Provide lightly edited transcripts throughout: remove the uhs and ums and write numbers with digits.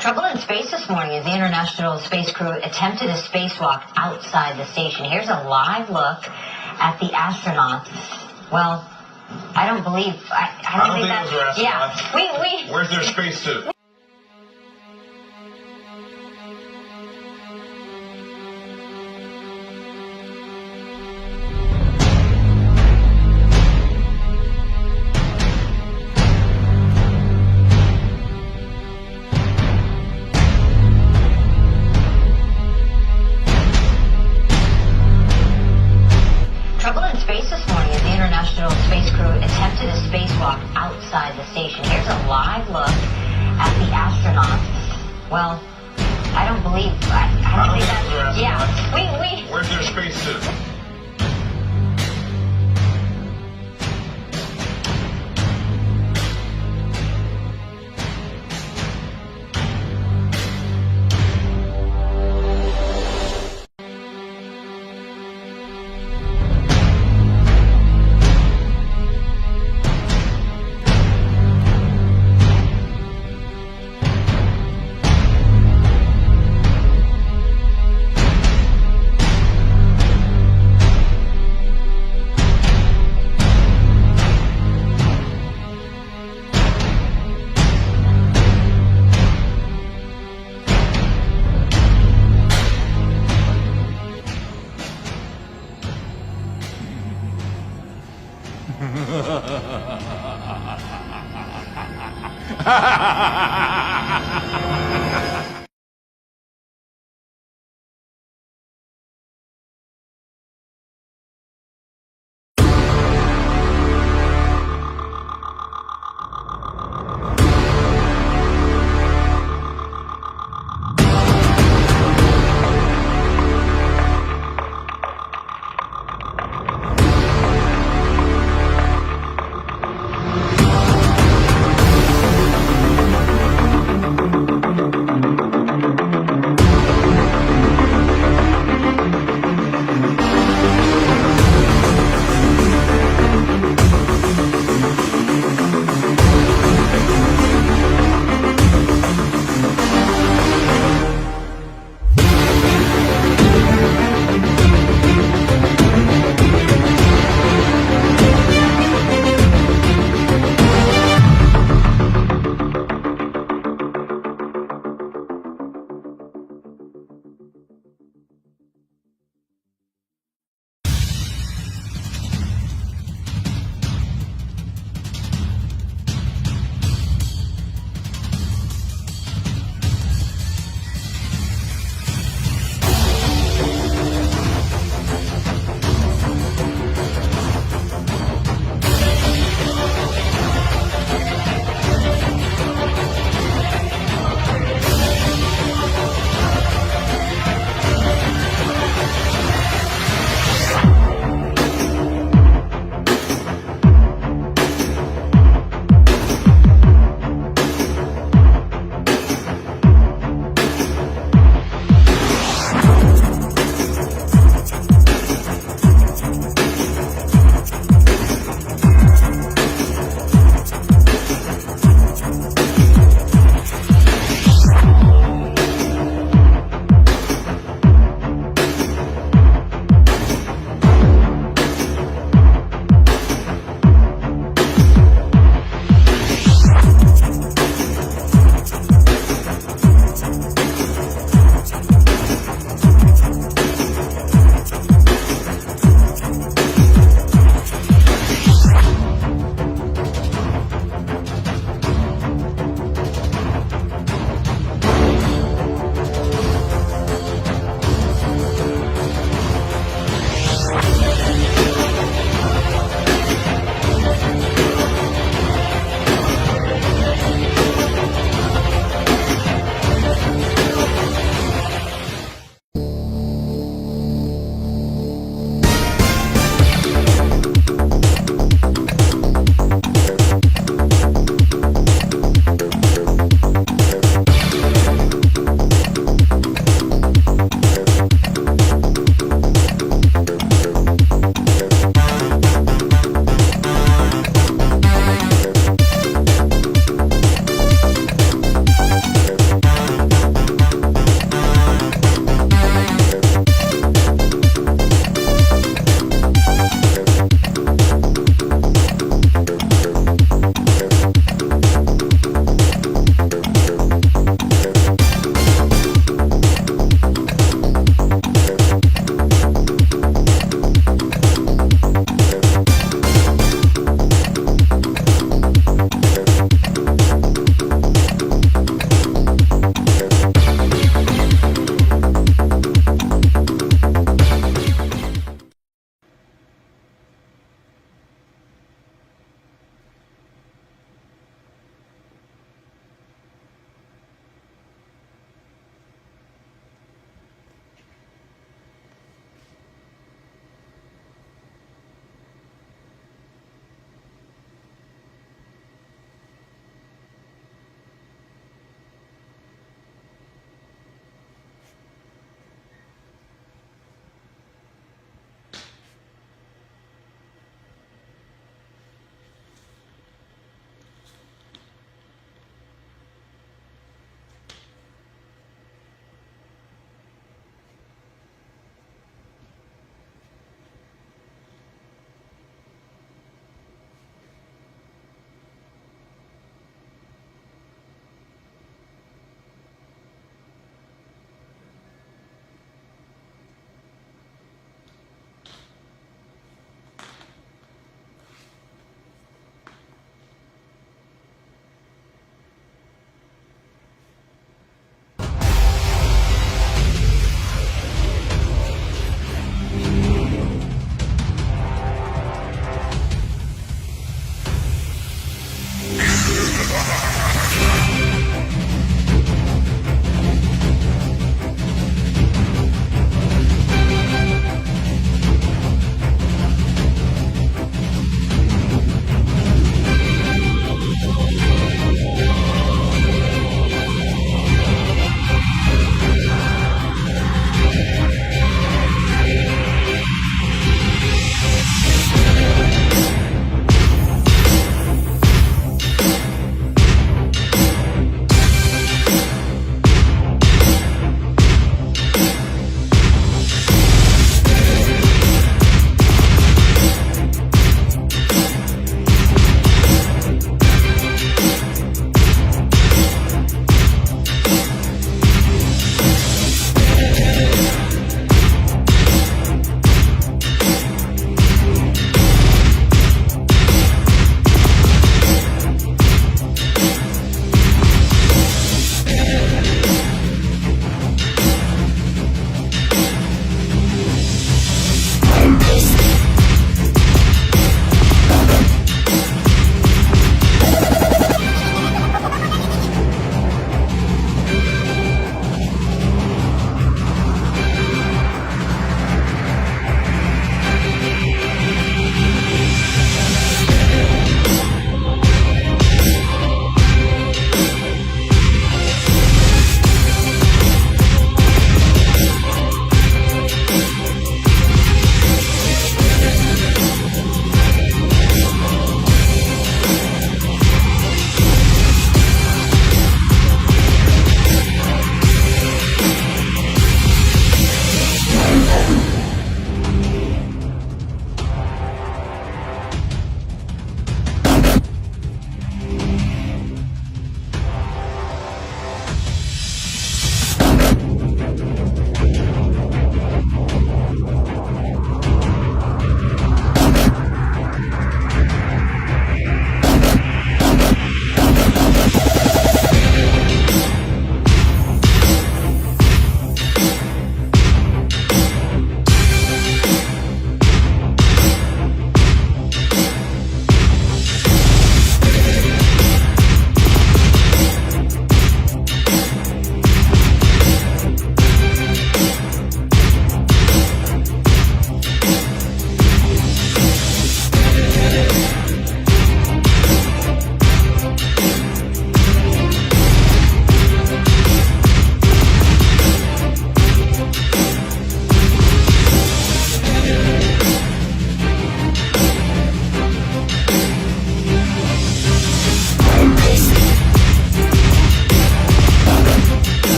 Trouble in space this morning as the International Space Crew attempted a spacewalk outside the station. Here's a live look at the astronauts. Well, I don't think those were astronauts. Yeah, where's their spacesuit? This morning as the International Space Crew attempted a spacewalk outside the station. Here's a live look at the astronauts. Well, I don't think those were astronauts. Yeah, where's their spacesuit?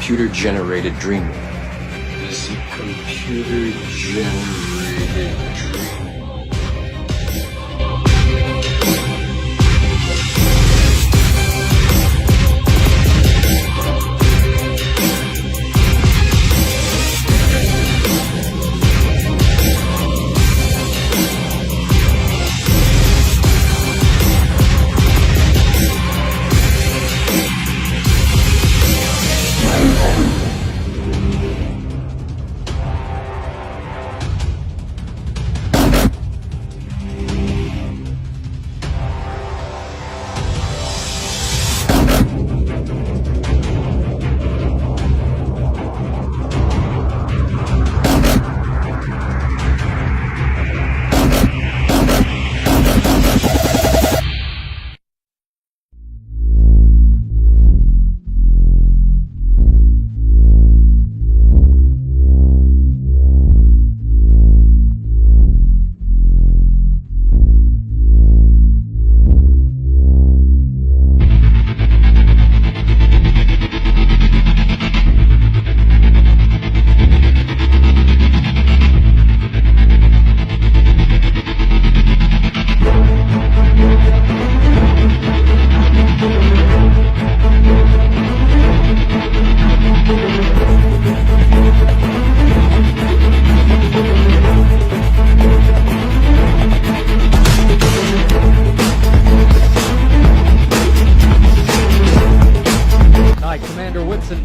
computer-generated dream world. Is a computer-generated dream.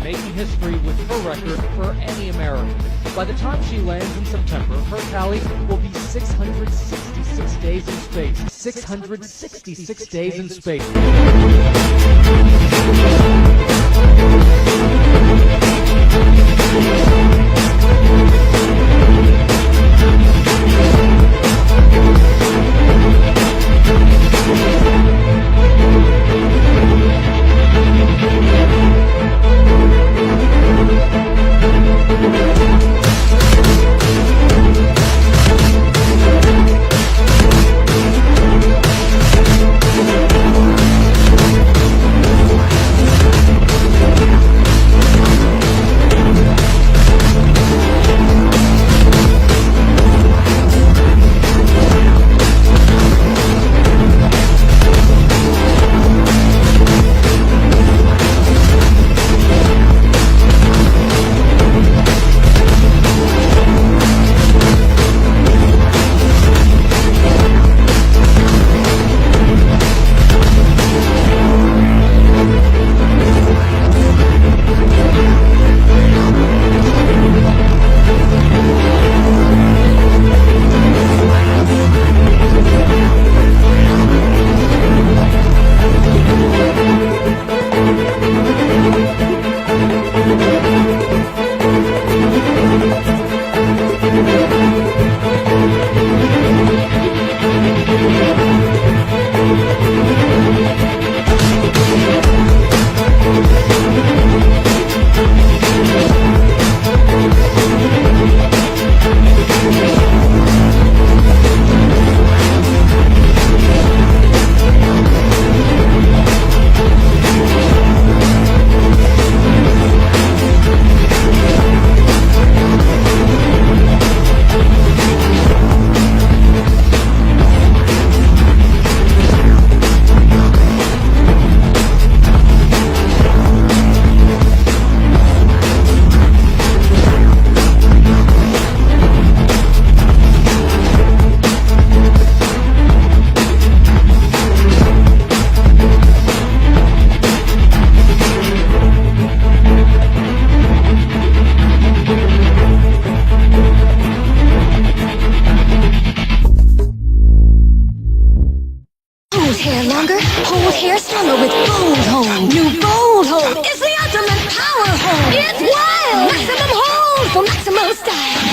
Making history with her record for any American. By the time she lands in September, her tally will be 666 days in space. 666 days in space.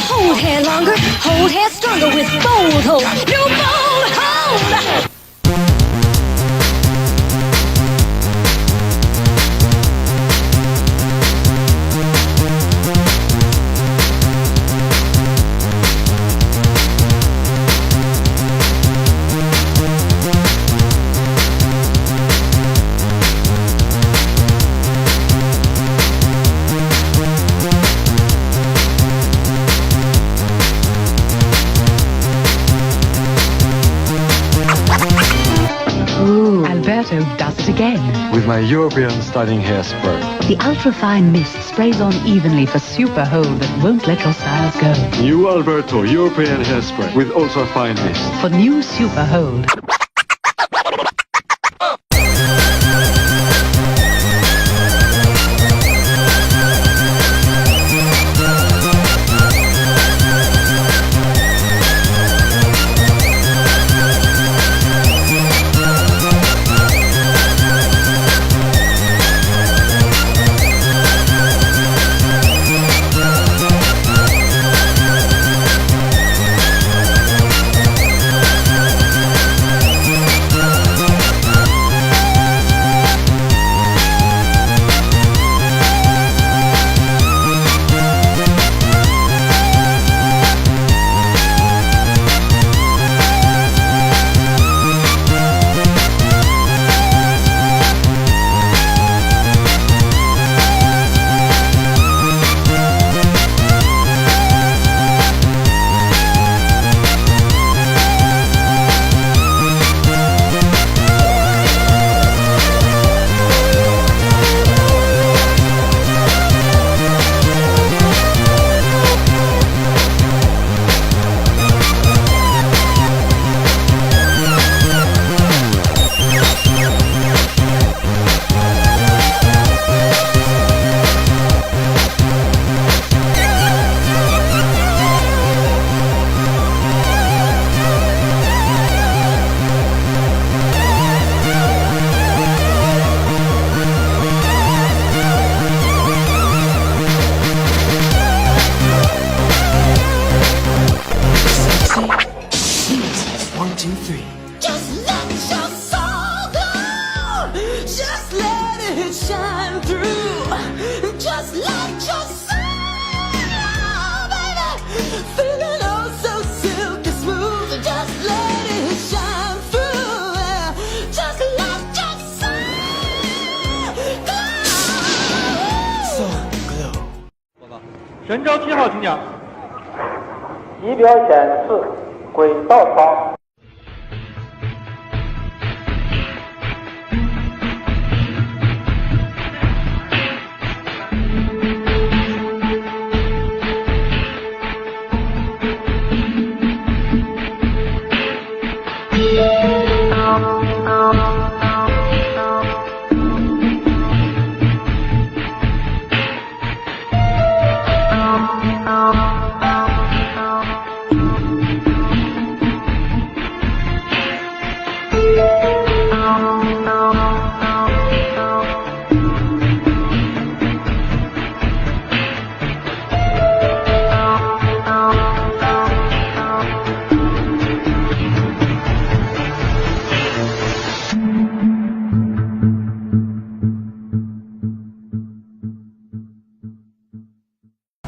Hold hair longer, hold hair stronger with bold hold. New bold hold! Alberto does it again. With my European styling hairspray. The ultra-fine mist sprays on evenly for super hold that won't let your styles go. New Alberto European hairspray with ultra-fine mist. For new super hold.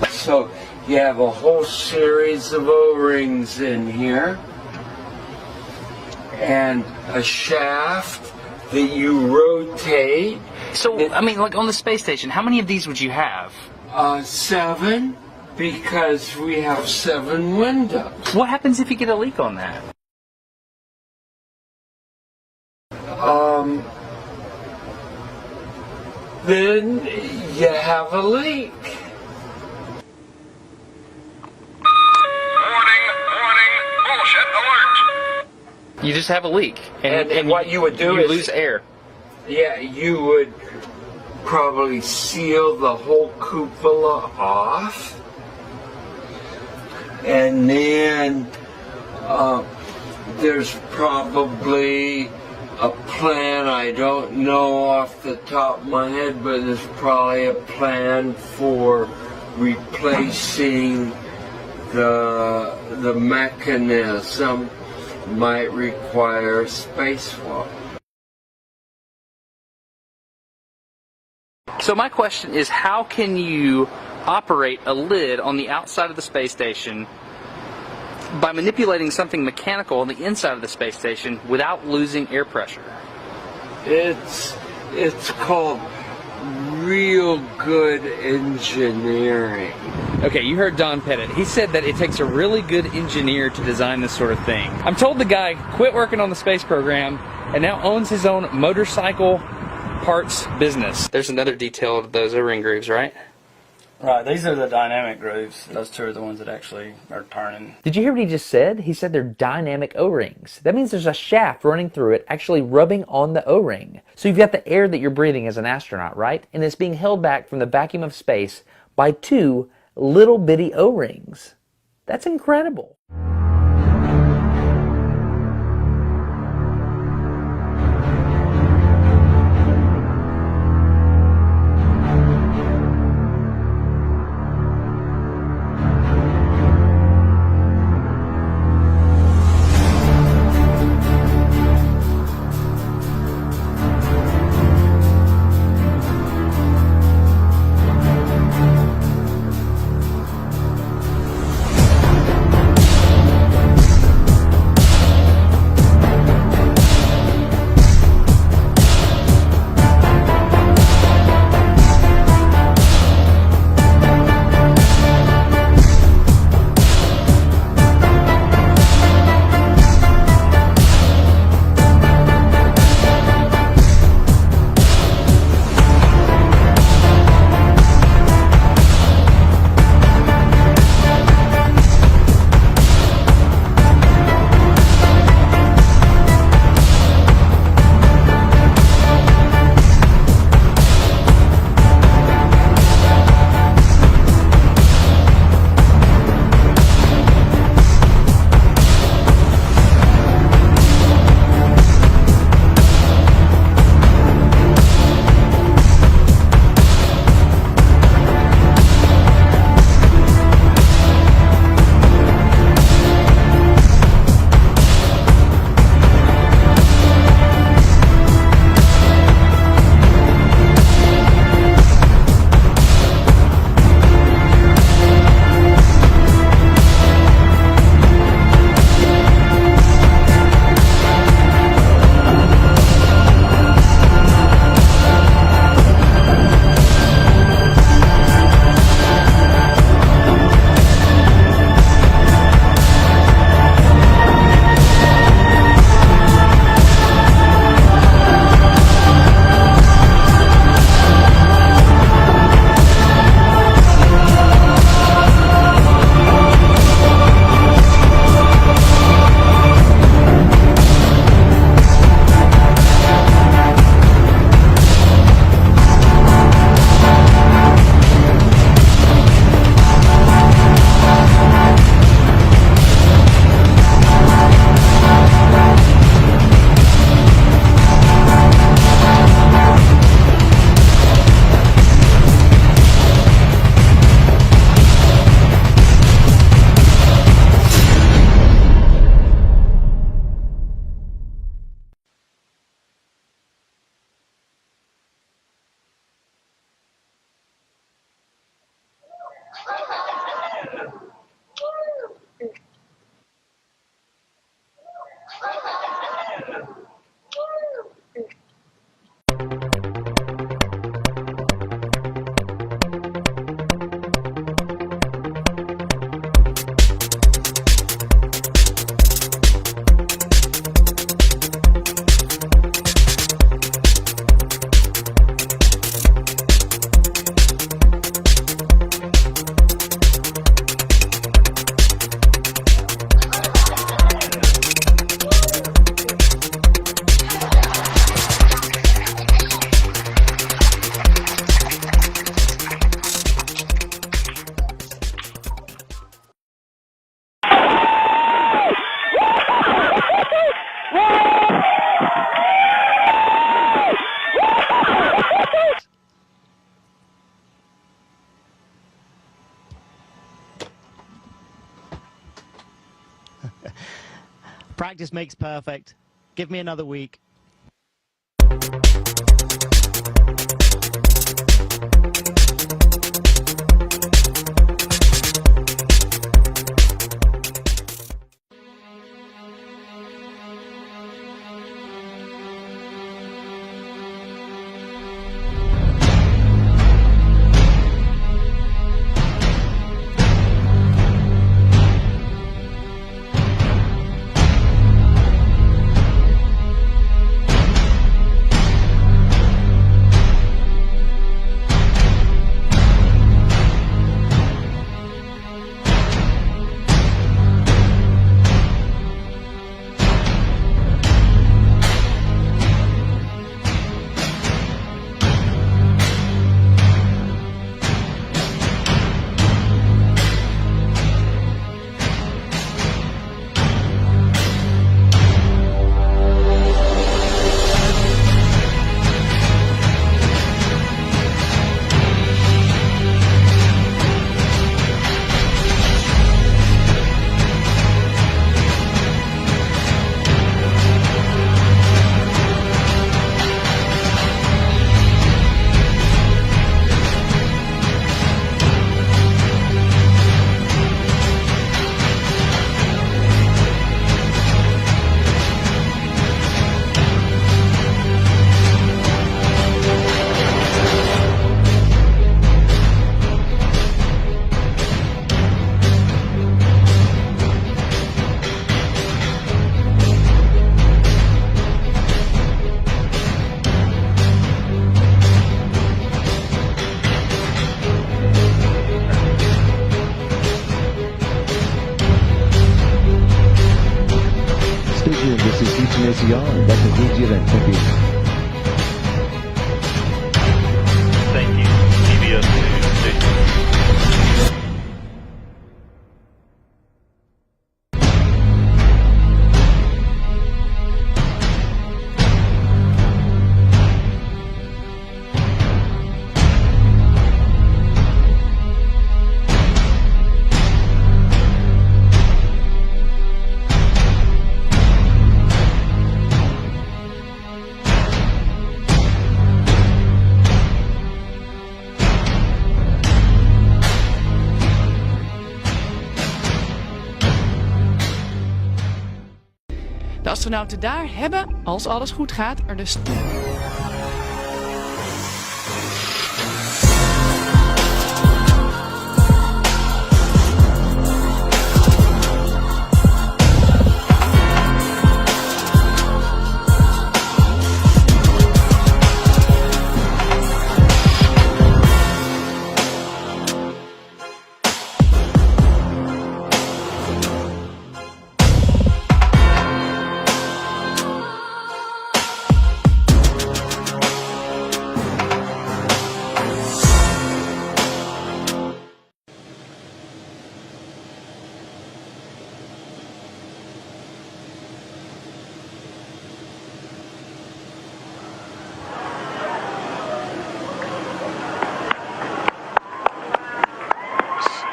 So you have a whole series of O-rings in here and a shaft that you rotate. So, I mean, like on the space station, how many of these would you have? 7, because we have 7 windows. What happens if you get a leak on that? Then you have a leak. You just have a leak, and what you would do you is lose air. Yeah, you would probably seal the whole cupola off, and then there's probably a plan, I don't know off the top of my head, but there's probably a plan for replacing the mechanism. Might require a spacewalk. So my question is, how can you operate a lid on the outside of the space station by manipulating something mechanical on the inside of the space station without losing air pressure? It's called real good engineering. Okay, you heard Don Pettit. He said that it takes a really good engineer to design this sort of thing. I'm told the guy quit working on the space program and now owns his own motorcycle parts business. There's another detail of those O-ring grooves, right? Right, these are the dynamic grooves. Those two are the ones that actually are turning. Did you hear what he just said? He said they're dynamic O-rings. That means there's a shaft running through it, actually rubbing on the O-ring. So you've got the air that you're breathing as an astronaut, right? And it's being held back from the vacuum of space by two little bitty O-rings. That's incredible. Practice makes perfect. Give me another week. Stay tuned. This is Houston ACR. That concludes the event. Thank you. Thank you. CBS News. Stay tuned. De astronauten daar hebben, als alles goed gaat, er dus...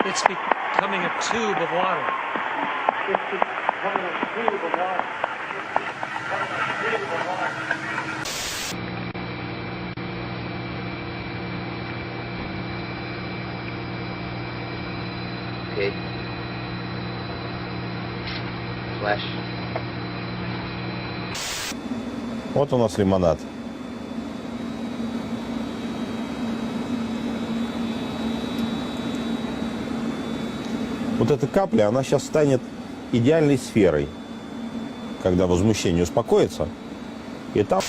It's becoming a tube of water. It's becoming a tube of water. Okay. Flash. Вот у нас лимонад. Вот эта капля, она сейчас станет идеальной сферой, когда возмущение успокоится, и там...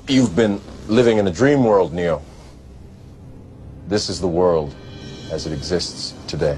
You've been living in a dream world, Neo. This is the world as it exists today.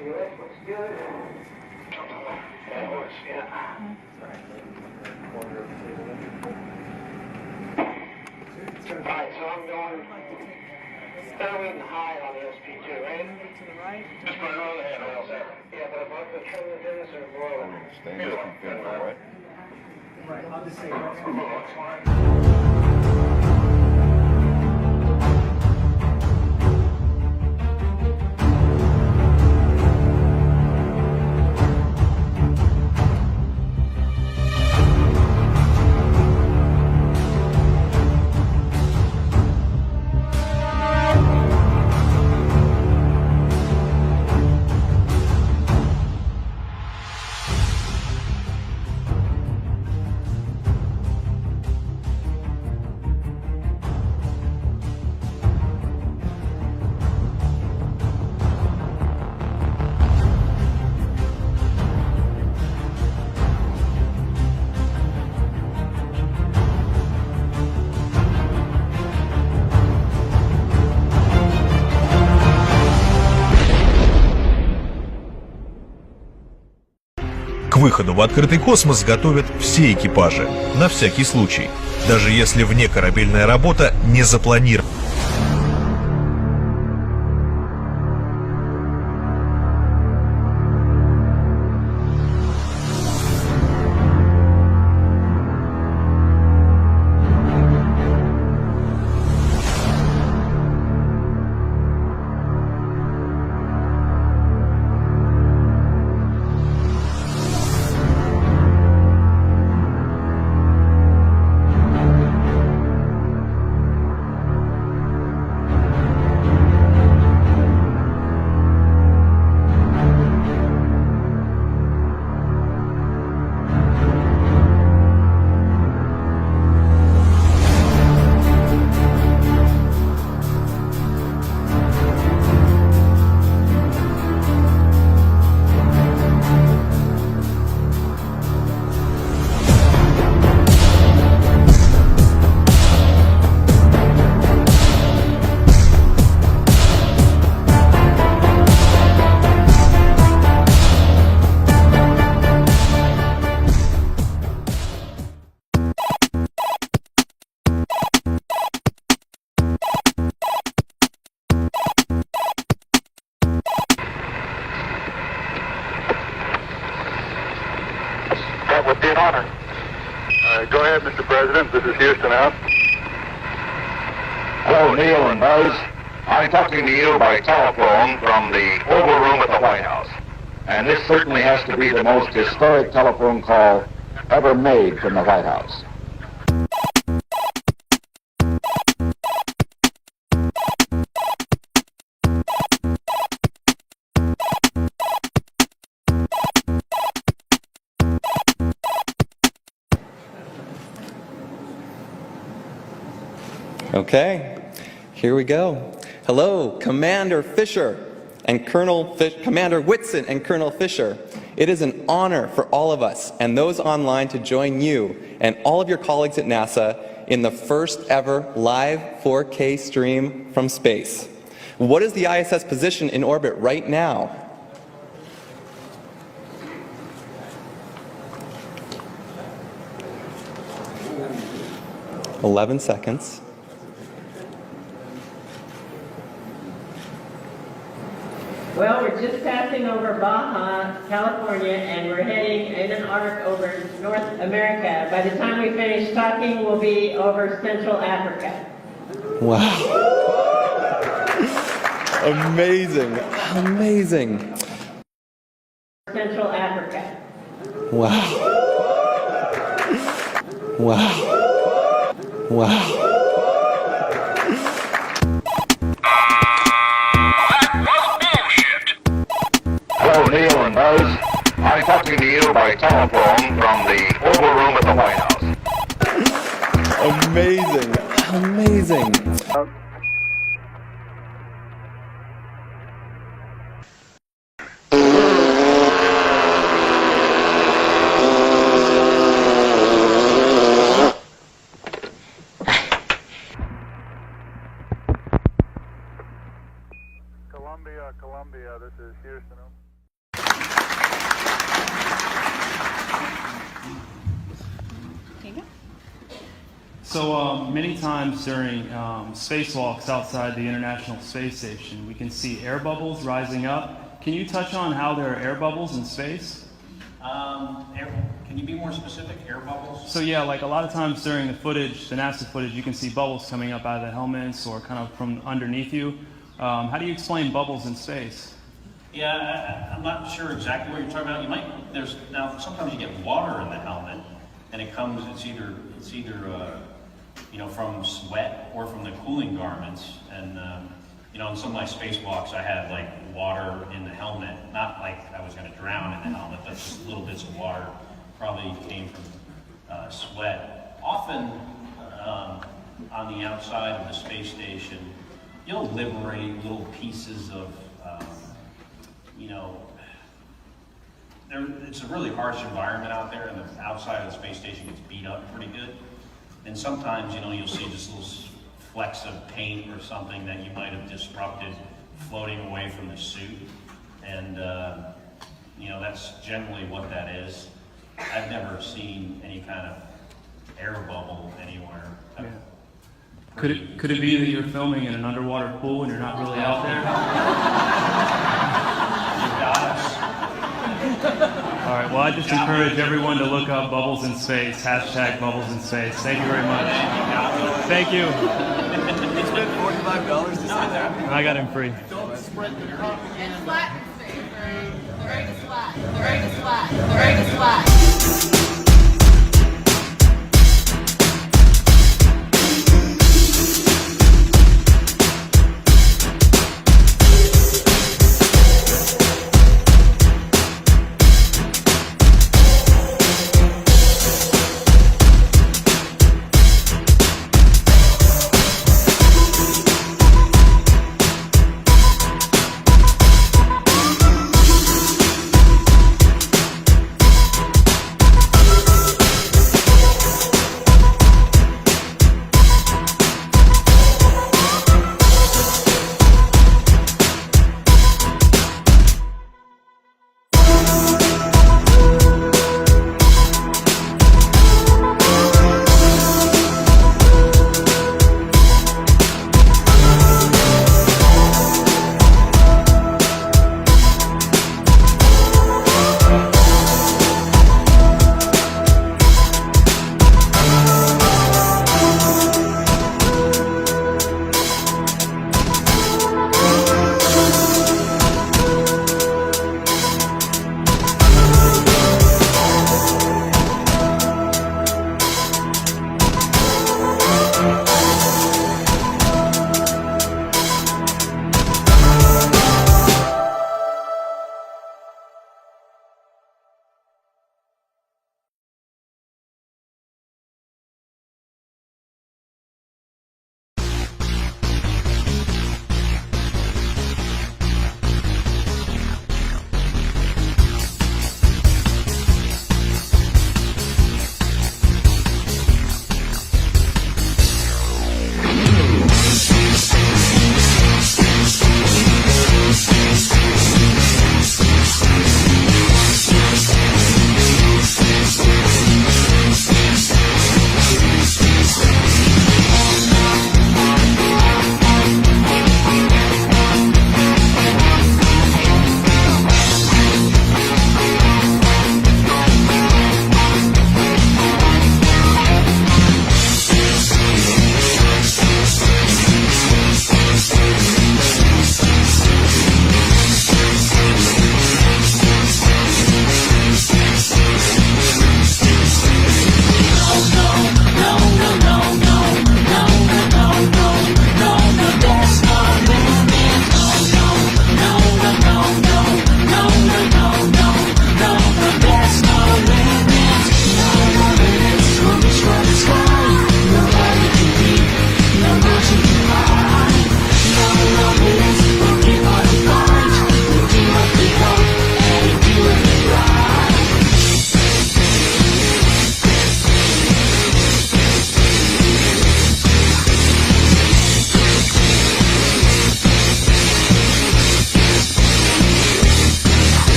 Alright, so I'm going fairway and high on the SP2, right? To the right. Just put it on the handrails there. Yeah, but if I'm going to trim the this or blow it. Stay right? Right, I'll just say К выходу в открытый космос готовят все экипажи, на всякий случай, даже если внекорабельная работа не запланирована. That would be an honor. Go ahead, Mr. President. This is Houston out. Hello, Neil and Buzz. I'm talking to you by telephone from the Oval Room at the White House. And this certainly has to be the most historic telephone call ever made from the White House. Okay, here we go. Hello, Commander Fisher and Commander Whitson and Colonel Fisher. It is an honor for all of us and those online to join you and all of your colleagues at NASA in the first ever live 4K stream from space. What is the ISS position in orbit right now? "11 seconds. Well, we're just passing over Baja, California, and we're heading in an arc over North America. By the time we finish talking, we'll be over Central Africa. Wow. Amazing. Amazing. Central Africa. Wow. Wow. Wow. Hello, Neil and Buzz. I'm talking to you by telephone from the Oval Room at the White House. Amazing. Amazing. Columbia, this is Houston. So many times during spacewalks outside the International Space Station, we can see air bubbles rising up. Can you touch on how there are air bubbles in space? Can you be more specific? Air bubbles? So yeah, like a lot of times during the footage, the NASA footage, you can see bubbles coming up out of the helmets or kind of from underneath you. How do you explain bubbles in space? Yeah, I'm not sure exactly what you're talking about. Now sometimes you get water in the helmet, and it's either from sweat or from the cooling garments. And in some of my spacewalks, I had like water in the helmet, not like I was going to drown in the helmet, but just little bits of water probably came from sweat. Often on the outside of the space station, you'll liberate little pieces of, it's a really harsh environment out there, and the outside of the space station gets beat up pretty good. And sometimes, you'll see just little flecks of paint or something that you might have disrupted floating away from the suit. And, that's generally what that is. I've never seen any kind of air bubble anywhere. Yeah. Could it be that you're filming in an underwater pool and you're not really out there? You got us. All right, well, I just encourage everyone to look up Bubbles in Space, #Bubbles in Space. Thank you very much. Thank you. He spent $45 to sit there. I got him free. And flat in space. The rate is flat. The rate is flat. The rate is flat.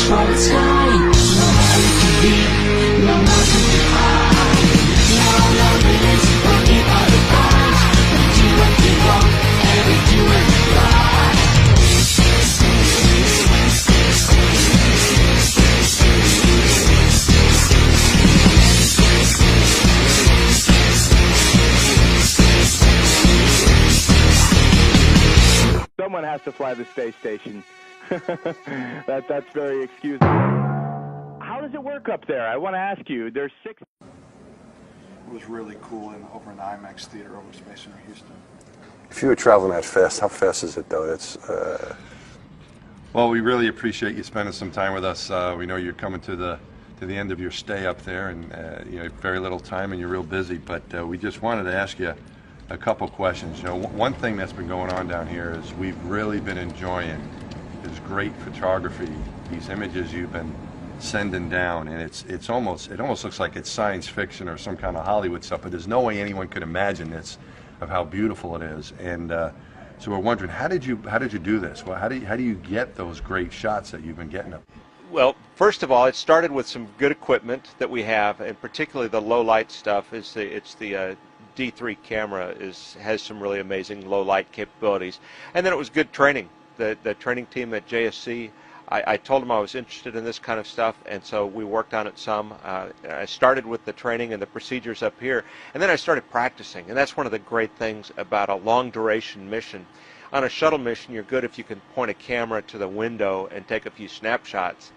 control the sky. No valley to beat, no mountain to hide. No limits, working on the prize. Do what you want, and we do it right. Someone has to fly the space station. That's very excusable. How does it work up there? I want to ask you. There's 6. It was really cool over in the IMAX theater over Space Center Houston. If you were traveling that fast, how fast is it though? It's Well, we really appreciate you spending some time with us. We know you're coming to the end of your stay up there, and you know, very little time, and you're real busy. But we just wanted to ask you a couple questions. You know, one thing that's been going on down here is we've really been enjoying this great photography, these images you've been sending down, and it almost looks like it's science fiction or some kind of Hollywood stuff. But there's no way anyone could imagine this, of how beautiful it is. And so we're wondering, how did you do this? Well, how do you get those great shots that you've been getting up? Well, first of all, it started with some good equipment that we have, and particularly the low light stuff. It's the D3 camera has some really amazing low light capabilities, and then it was good training. The training team at JSC, I told them I was interested in this kind of stuff, and so we worked on it some. I started with the training and the procedures up here, and then I started practicing, and that's one of the great things about a long duration mission. On a shuttle mission, you're good if you can point a camera to the window and take a few snapshots.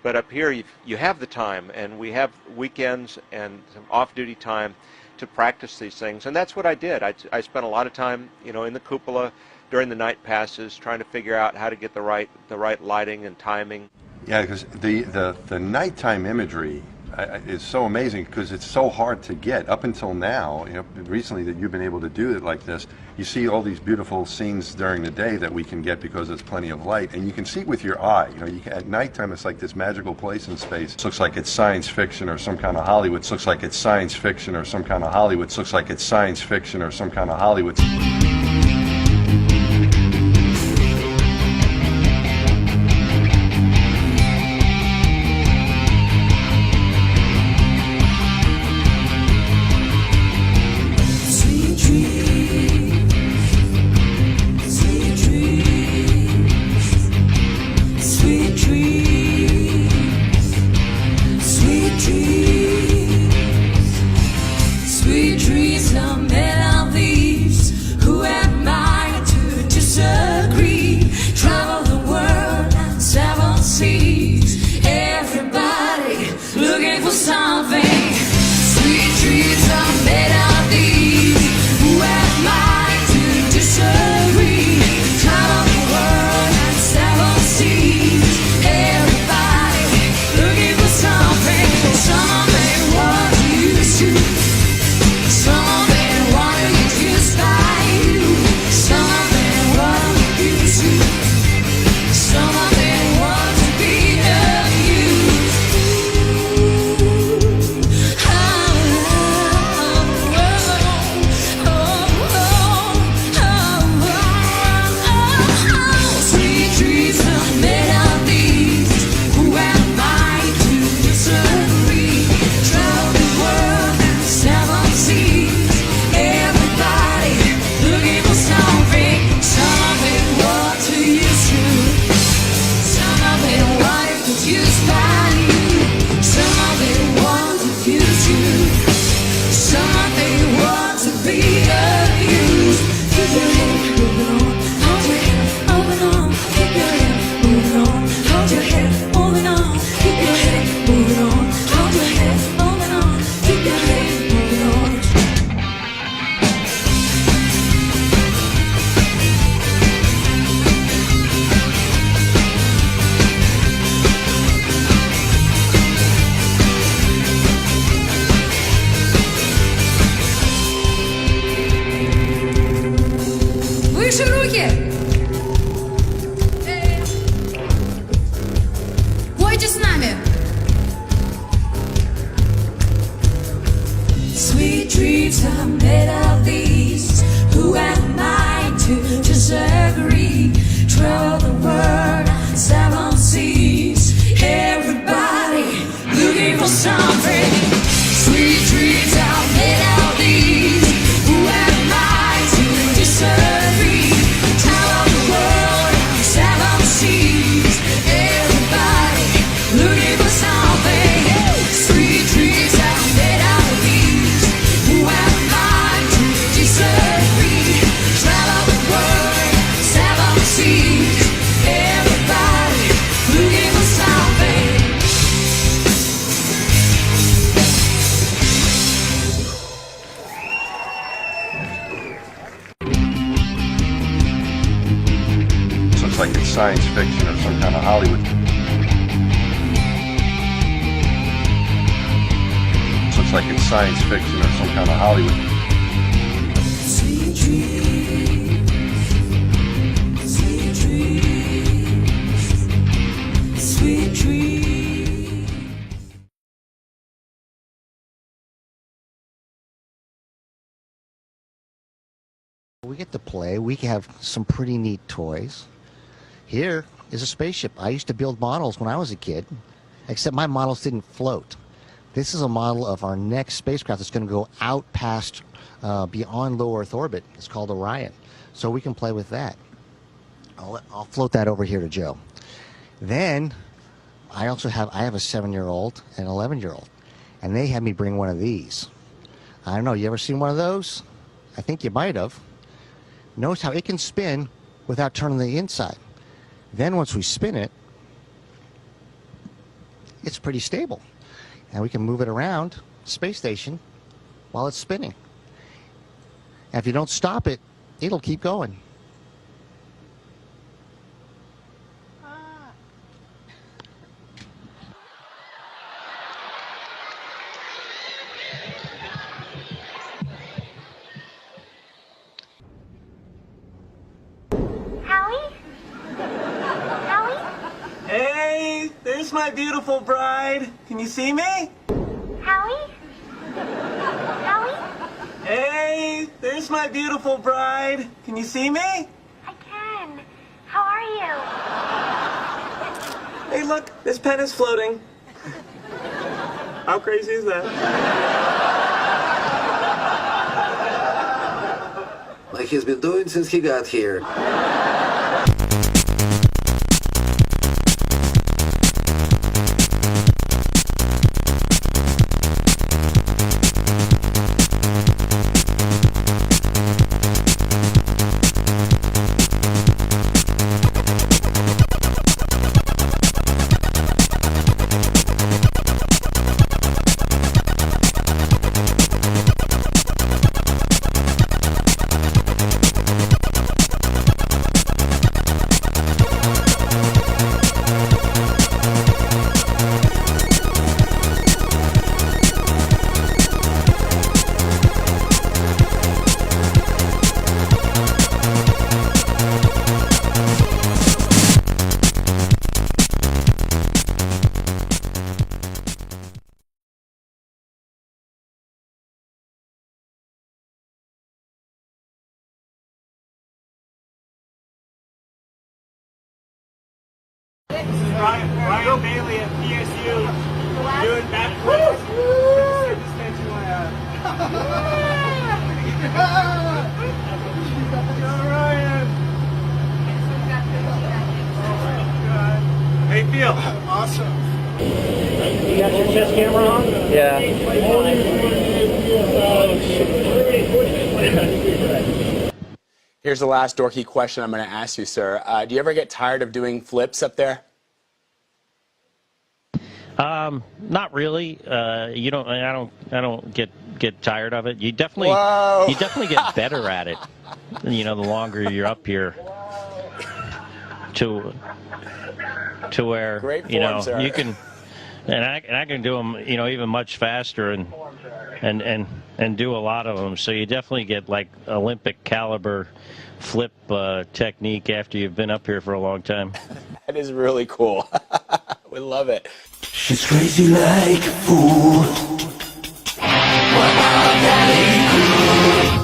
But up here, you have the time, and we have weekends and some off-duty time to practice these things, and that's what I did. I spent a lot of time, you know, in the cupola during the night passes, trying to figure out how to get the right lighting and timing. Yeah, because the nighttime imagery is so amazing, because it's so hard to get. Up until now, you know, recently that you've been able to do it like this, you see all these beautiful scenes during the day that we can get because there's plenty of light, and you can see it with your eye. You know, at nighttime it's like this magical place in space. It looks like it's science fiction or some kind of Hollywood. It looks like it's science fiction or some kind of Hollywood. It looks like it's science fiction or some kind of Hollywood. Travel the world, 7 seas. science fiction or some kind of Hollywood. Looks like it's science fiction or some kind of Hollywood. Sweet dreams, sweet dreams, sweet dreams. We get to play. We have some pretty neat toys. Here is a spaceship. I used to build models when I was a kid, except my models didn't float. This is a model of our next spacecraft that's going to go out past, beyond low Earth orbit. It's called Orion. So we can play with that. I'll float that over here to Joe. Then I have a 7-year-old and an 11-year-old, and they had me bring one of these. I don't know, you ever seen one of those? I think you might have. Notice how it can spin without turning the inside. Then once we spin it, it's pretty stable. And we can move it around the space station while it's spinning. And if you don't stop it, it'll keep going. Hey, there's my beautiful bride. Can you see me? Howie? Howie? Hey, there's my beautiful bride. Can you see me? I can. How are you? Hey, look, this pen is floating. How crazy is that? Like he's been doing since he got here. Ryan Bailey at PSU doing backflips. How you feel? Awesome. You got your chest camera on? Yeah. Here's the last dorky question I'm going to ask you, sir. Do you ever get tired of doing flips up there? Not really. You don't. I don't get tired of it. You definitely get better at it. You know, the longer you're up here. To where Great form, you know sir. you can, and I can do them. You know, even much faster and do a lot of them. So you definitely get like Olympic caliber flip technique after you've been up here for a long time. That is really cool. We love it. She's crazy like a fool. What about that ain't cool?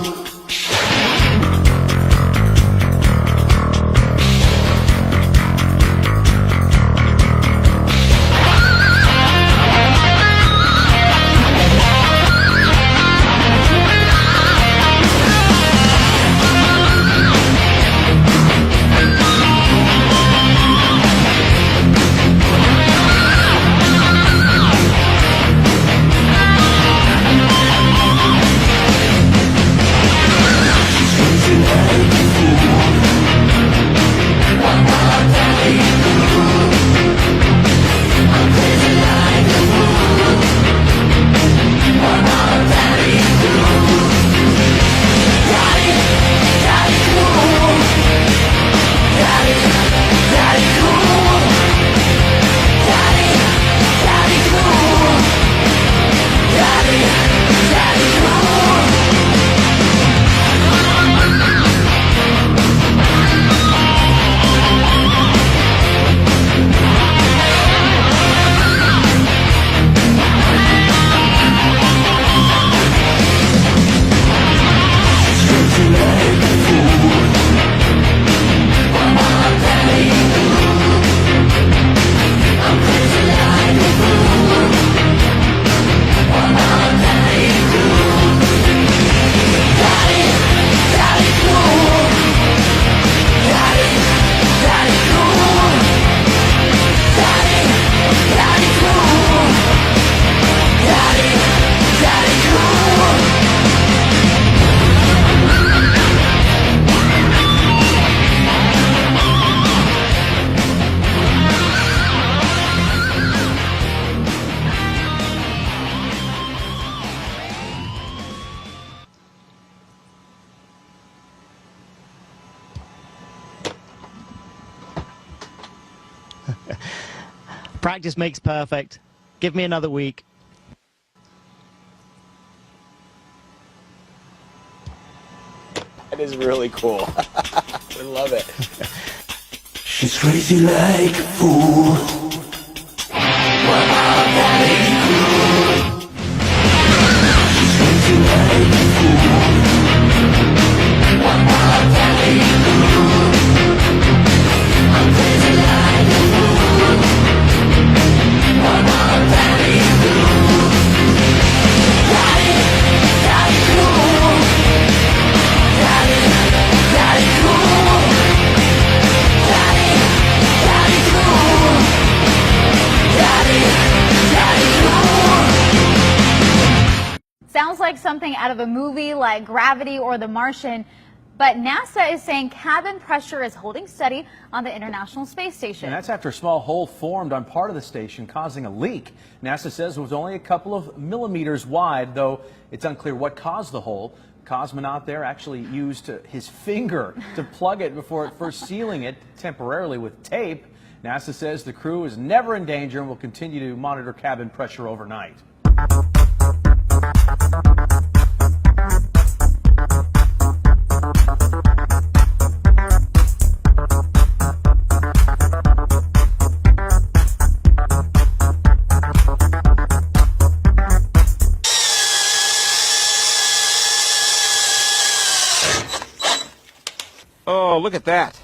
Practice makes perfect. Give me another week. That is really cool. I love it. She's crazy like a fool. What about that ain't cool? She's crazy like a fool. What about that ain't cool? I'm crazy like a fool. What about that ain't cool? Got it cool. Got it cool. Sounds like something out of a movie like Gravity or The Martian, but NASA is saying cabin pressure is holding steady on the International Space Station. And that's after a small hole formed on part of the station, causing a leak. NASA says it was only a couple of millimeters wide, though it's unclear what caused the hole. Cosmonaut there actually used his finger to plug it before first sealing it temporarily with tape. NASA says the crew is never in danger and will continue to monitor cabin pressure overnight. Oh, look at that.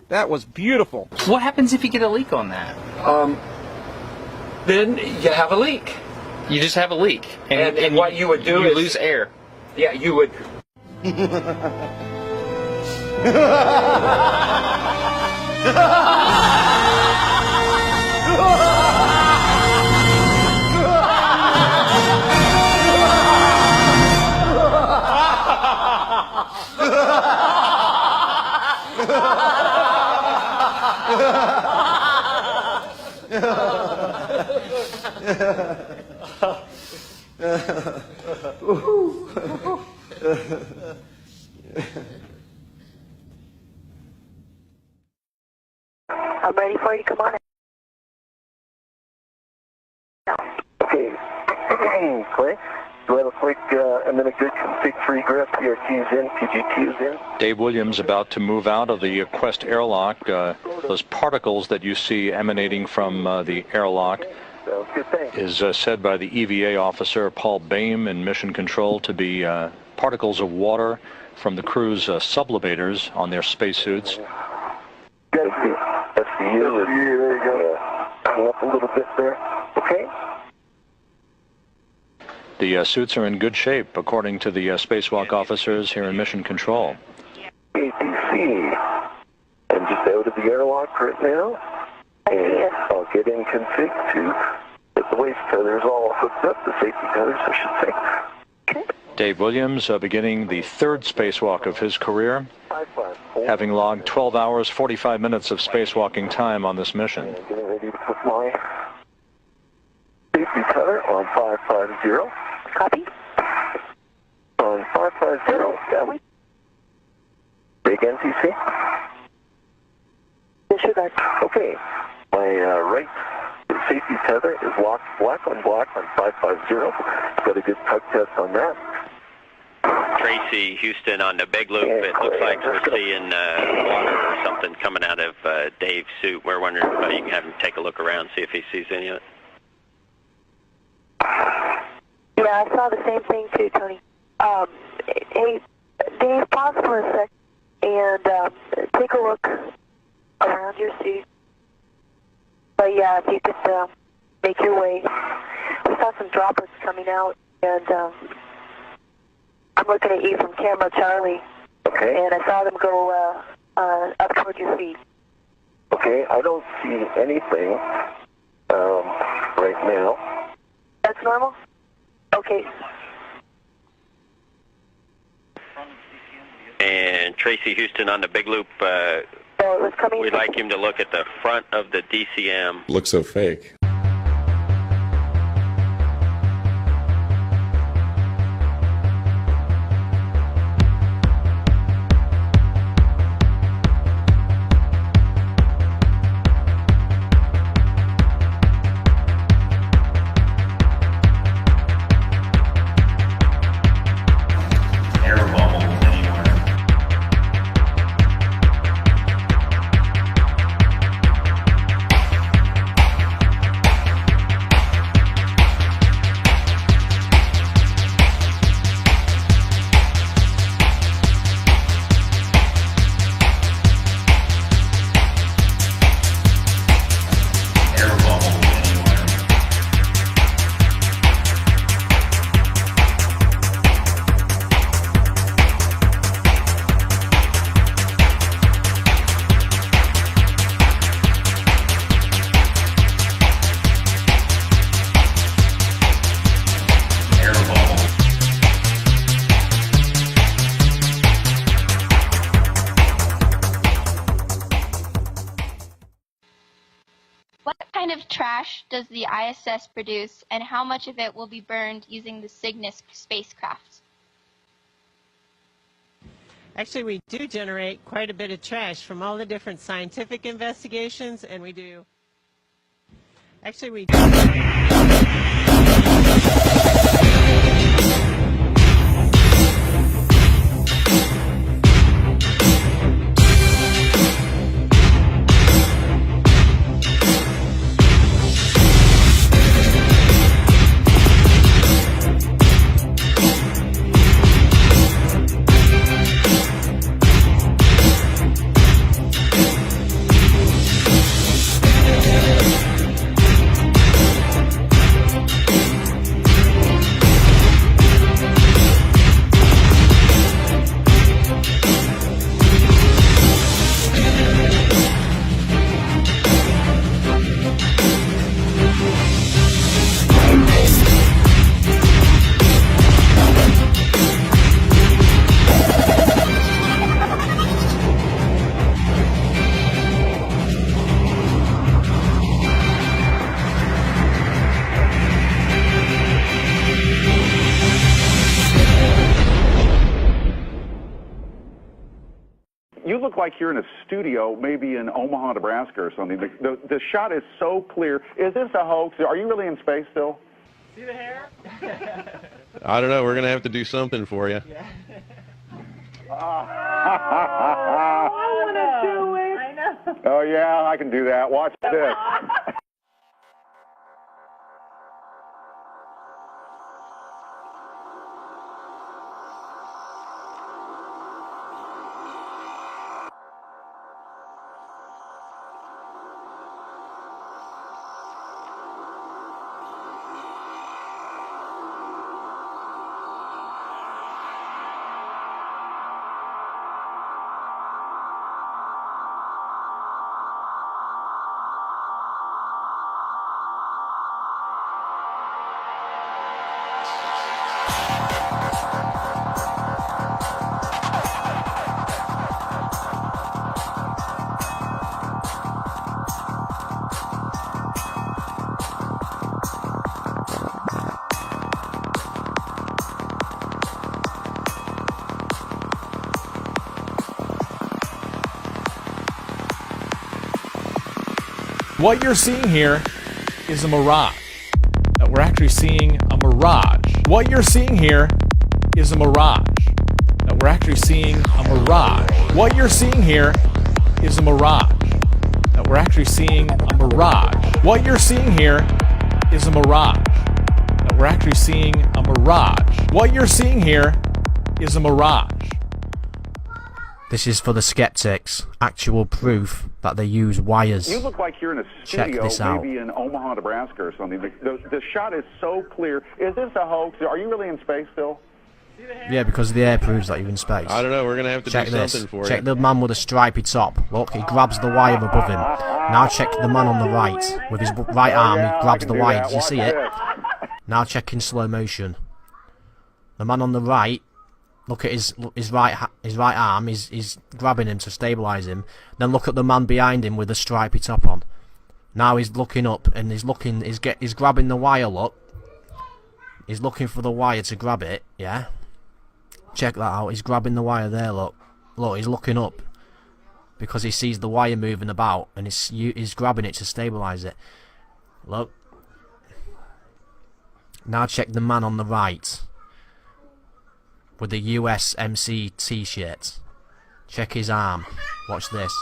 That was beautiful. What happens if you get a leak on that? Then you have a leak. You just have a leak. And what you would do is... is... lose air. Yeah, you would... I'm ready for you to come on in. Okay, Clay, do I have a quick, and then a good config 3 grip, PRT's in, PGT's in. Dave Williams about to move out of the Quest airlock. Those particles that you see emanating from the airlock is said by the EVA officer Paul Baim in Mission Control to be particles of water from the crew's sublimators on their spacesuits. That's the U. There you go. Hang up a little bit there. Okay. The suits are in good shape, according to the spacewalk officers here in Mission Control. ATC. I'm just out of the airlock right now. And I'll get in config to get the waist tethers all hooked up, the safety tethers, I should say. Dave Williams beginning the third spacewalk of his career, having logged 12 hours, 45 minutes of spacewalking time on this mission. Getting ready to put my safety tether on 550. Copy. On 550. Big NTC. Disregard. Okay. My right safety tether is locked black on 550. Got a good tug test on that. Tracy, Houston on the big loop. It looks like we're seeing water or something coming out of Dave's suit. We're wondering if you can have him take a look around, see if he sees any of it. Yeah, I saw the same thing too, Tony. Hey, Dave, pause for a sec and take a look around your suit. But yeah, if you could make your way. We saw some droplets coming out, and I'm looking at you from camera, Charlie. Okay. And I saw them go up toward your feet. Okay, I don't see anything right now. That's normal? Okay. And Tracy, Houston on the big loop. We'd like him to look at the front of the DCM. Looks so fake. does the ISS produce, and how much of it will be burned using the Cygnus spacecraft? Actually, we do generate quite a bit of trash from all the different scientific investigations, and we do. Actually, we do. You look like you're in a studio, maybe in Omaha, Nebraska or something. The shot is so clear. Is this a hoax? Are you really in space still? See the hair? I don't know. We're going to have to do something for you. Yeah. I want to do it. I know. Oh, yeah, I can do that. Watch this. What you're seeing here is a mirage. That we're actually seeing a mirage. What you're seeing here is a mirage. That we're actually seeing a mirage. What you're seeing here is a mirage. That we're actually seeing a mirage. What you're seeing here is a mirage. That we're actually seeing a mirage. What you're seeing here is a mirage. This is for the skeptics. Actual proof that they use wires. You look like you're in a Check studio, this out. maybe in Omaha, Nebraska or something. The shot is so clear. Is this a hoax? Are you really in space still? Yeah, because the air proves that you're in space. I don't know. We're going to have to check do this. something for Check you. the man with the stripy top. Look, he grabs the wire above him. Now check the man on the right. With his right arm, he grabs the wire. Did you see it? Now check in slow motion. The man on the right, look at his right arm. He's grabbing him to stabilise him. Then look at the man behind him with the stripy top on. Now he's looking up and he's grabbing the wire. Look, he's looking for the wire to grab it. Yeah. Check that out. He's grabbing the wire there. Look, he's looking up because he sees the wire moving about and he's grabbing it to stabilise it. Look. Now check the man on the right with the USMC t-shirt. Check his arm. Watch this.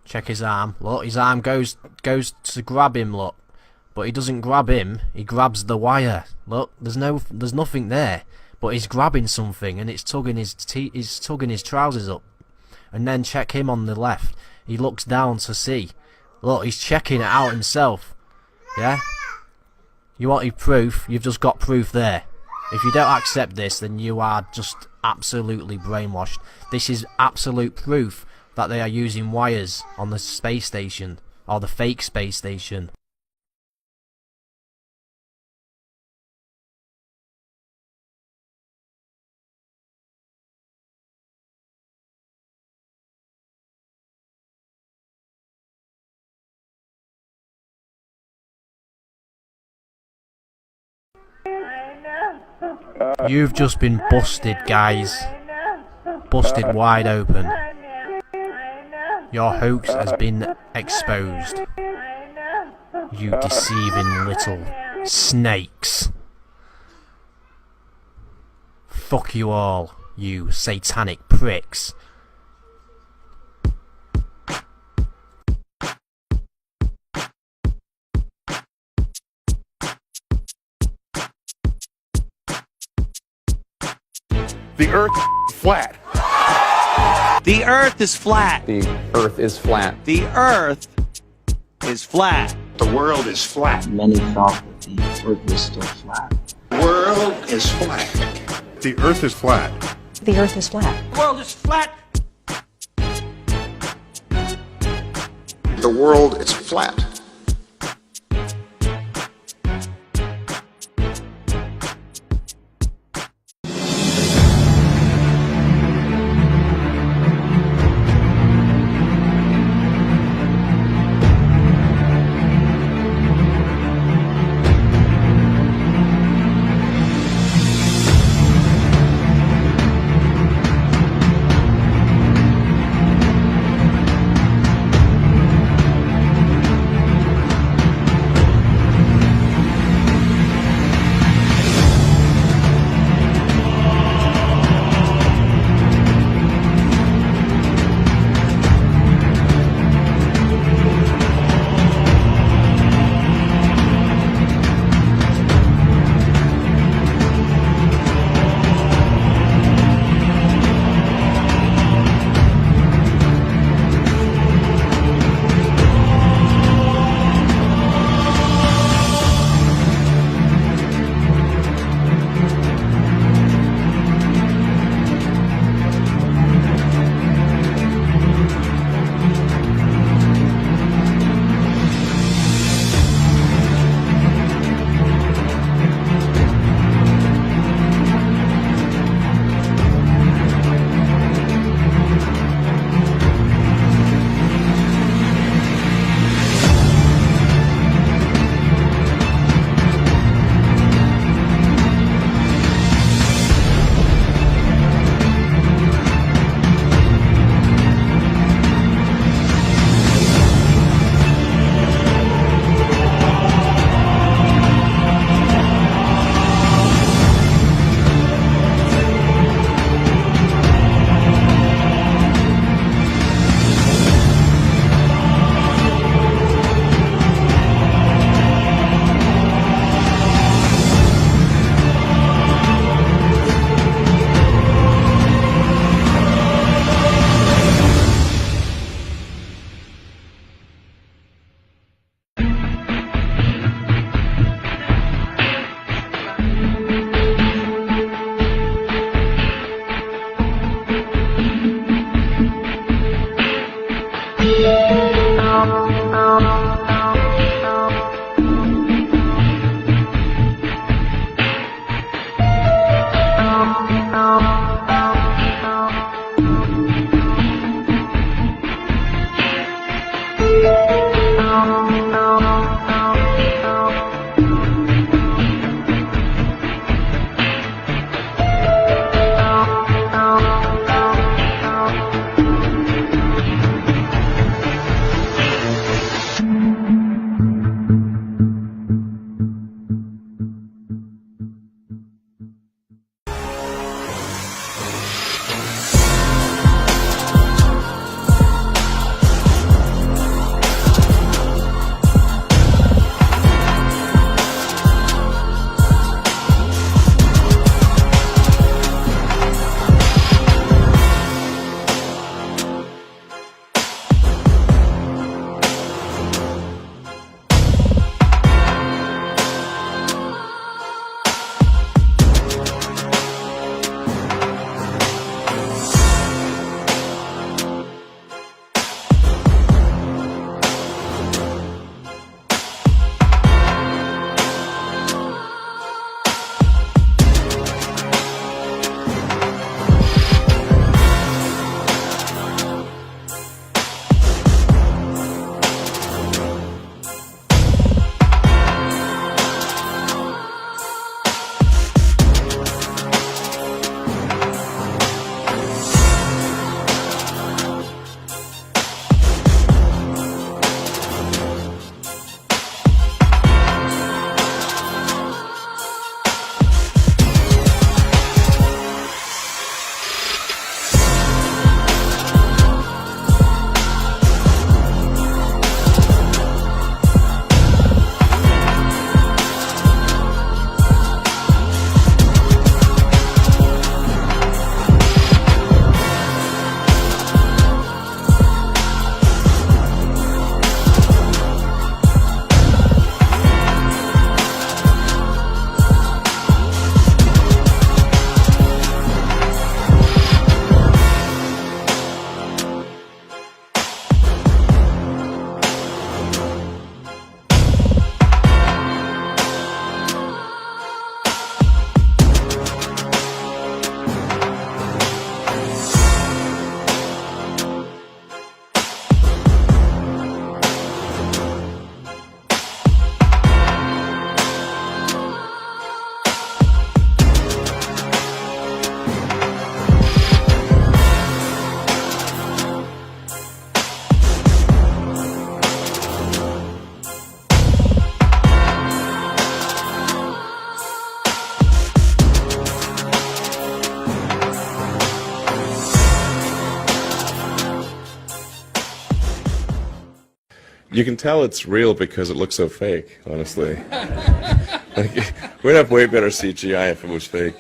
Check his arm. Look, his arm goes to grab him. Look, but he doesn't grab him. He grabs the wire. Look, there's nothing there, but he's grabbing something and it's tugging his trousers up. And then check him on the left. He looks down to see. Look, he's checking it out himself. Yeah. You wanted proof, you've just got proof there. If you don't accept this, then you are just absolutely brainwashed. This is absolute proof that they are using wires on the space station, or the fake space station. You've just been busted, guys. Busted wide open. Your hoax has been exposed. You deceiving little snakes. Fuck you all, you satanic pricks. The Earth is flat. The Earth is flat. The Earth is flat. The Earth is flat. The world is flat. Many thought that the Earth was still flat. The world is flat. The Earth is flat. The Earth is flat. The world is flat. The world is flat. You can tell it's real because it looks so fake, honestly. Like, we'd have way better CGI if it was fake.